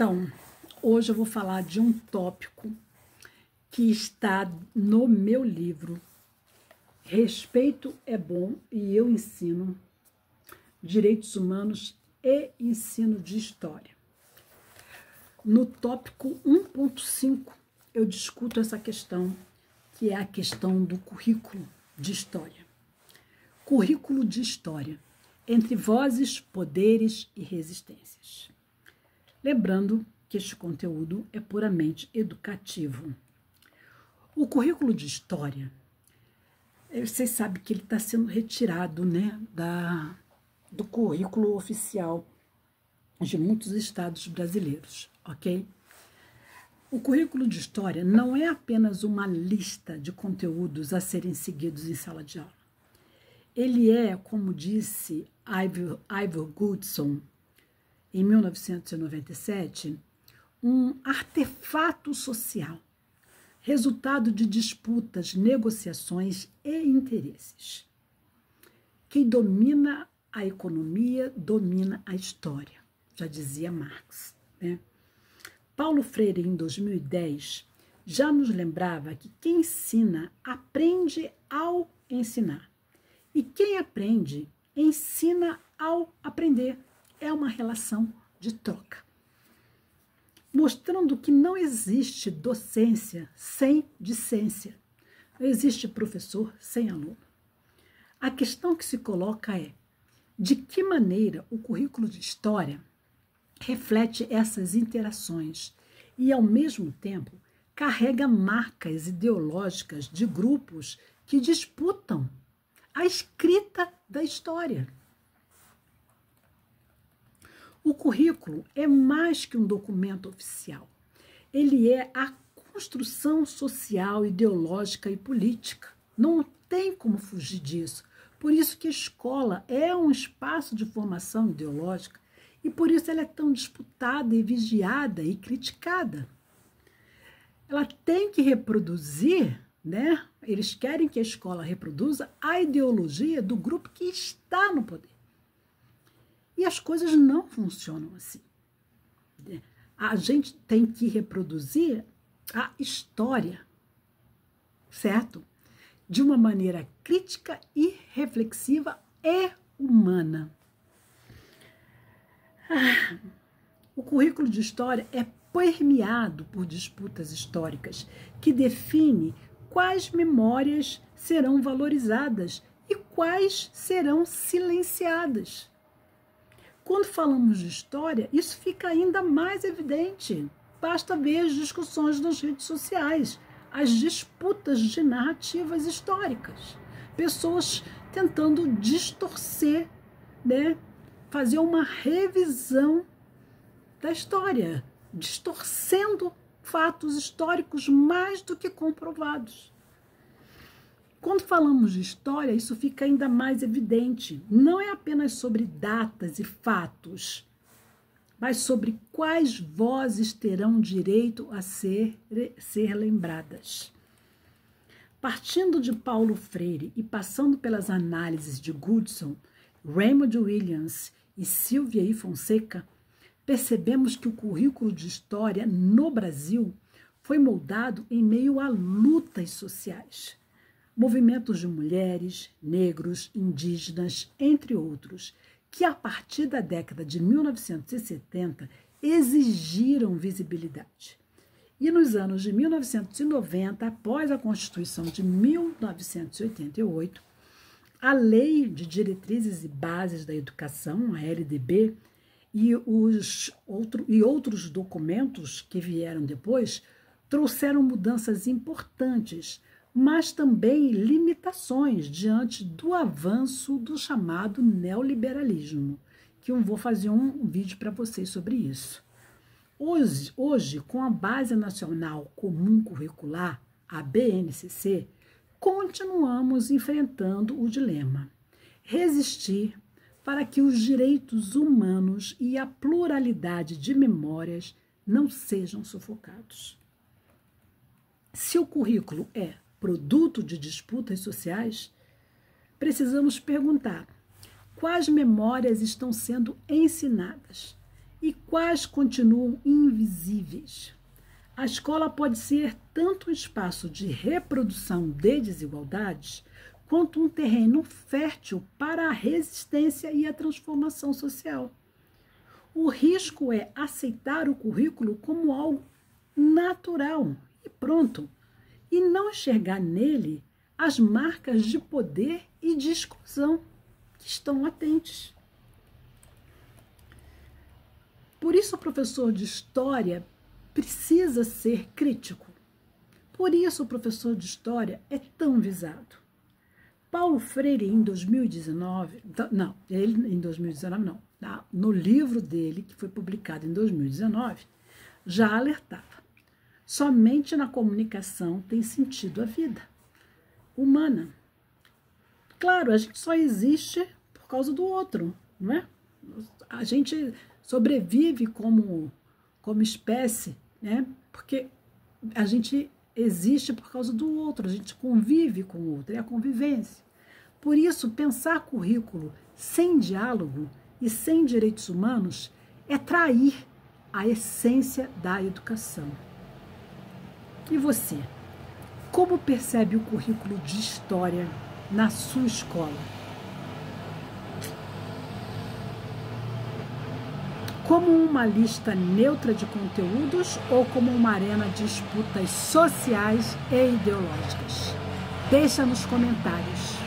Então, hoje eu vou falar de um tópico que está no meu livro Respeito é Bom e Eu Ensino, Direitos Humanos e Ensino de História. No tópico 1.5, eu discuto essa questão, que é a questão do currículo de história. Currículo de história, entre vozes, poderes e resistências. Lembrando que este conteúdo é puramente educativo. O currículo de história, vocês sabem que ele está sendo retirado, né, do currículo oficial de muitos estados brasileiros, ok? O currículo de história não é apenas uma lista de conteúdos a serem seguidos em sala de aula. Ele é, como disse Ivor Goodson, em 1997, um artefato social, resultado de disputas, negociações e interesses. Quem domina a economia, domina a história, já dizia Marx, né? Paulo Freire, em 2010, já nos lembrava que quem ensina, aprende ao ensinar. E quem aprende, ensina ao aprender. É uma relação de troca. Mostrando que não existe docência sem discência. Não existe professor sem aluno. A questão que se coloca é: de que maneira o currículo de história reflete essas interações e, ao mesmo tempo, carrega marcas ideológicas de grupos que disputam a escrita da história? O currículo é mais que um documento oficial. Ele é a construção social, ideológica e política. Não tem como fugir disso. Por isso que a escola é um espaço de formação ideológica e por isso ela é tão disputada e vigiada e criticada. Ela tem que reproduzir, né? Eles querem que a escola reproduza a ideologia do grupo que está no poder. E as coisas não funcionam assim. A gente tem que reproduzir a história, certo? De uma maneira crítica e reflexiva e humana. O currículo de história é permeado por disputas históricas que define quais memórias serão valorizadas e quais serão silenciadas. Quando falamos de história, isso fica ainda mais evidente. Basta ver as discussões nas redes sociais, as disputas de narrativas históricas. Pessoas tentando distorcer, né? Fazer uma revisão da história, distorcendo fatos históricos mais do que comprovados. Quando falamos de história, isso fica ainda mais evidente. Não é apenas sobre datas e fatos, mas sobre quais vozes terão direito a ser lembradas. Partindo de Paulo Freire e passando pelas análises de Goodson, Raymond Williams e Silvia I. Fonseca, percebemos que o currículo de história no Brasil foi moldado em meio a lutas sociais. Movimentos de mulheres, negros, indígenas, entre outros, que a partir da década de 1970 exigiram visibilidade. E nos anos de 1990, após a Constituição de 1988, a Lei de Diretrizes e Bases da Educação, a LDB, e outros documentos que vieram depois, trouxeram mudanças importantes, mas também limitações diante do avanço do chamado neoliberalismo, que eu vou fazer um vídeo para vocês sobre isso. Hoje, com a Base Nacional Comum Curricular, a BNCC, continuamos enfrentando o dilema: resistir para que os direitos humanos e a pluralidade de memórias não sejam sufocados. Se o currículo é produto de disputas sociais, precisamos perguntar quais memórias estão sendo ensinadas e quais continuam invisíveis. A escola pode ser tanto um espaço de reprodução de desigualdades, quanto um terreno fértil para a resistência e a transformação social. O risco é aceitar o currículo como algo natural e pronto, e não enxergar nele as marcas de poder e de exclusão que estão latentes. Por isso, o professor de história precisa ser crítico. Por isso, o professor de história é tão visado. Paulo Freire, em 2019, no livro dele, que foi publicado em 2019, já alertava: somente na comunicação tem sentido a vida humana. Claro, a gente só existe por causa do outro, não é? A gente sobrevive como espécie, né? Porque a gente existe por causa do outro, a gente convive com o outro, é a convivência. Por isso, pensar currículo sem diálogo e sem direitos humanos é trair a essência da educação. E você, como percebe o currículo de história na sua escola? Como uma lista neutra de conteúdos ou como uma arena de disputas sociais e ideológicas? Deixa nos comentários.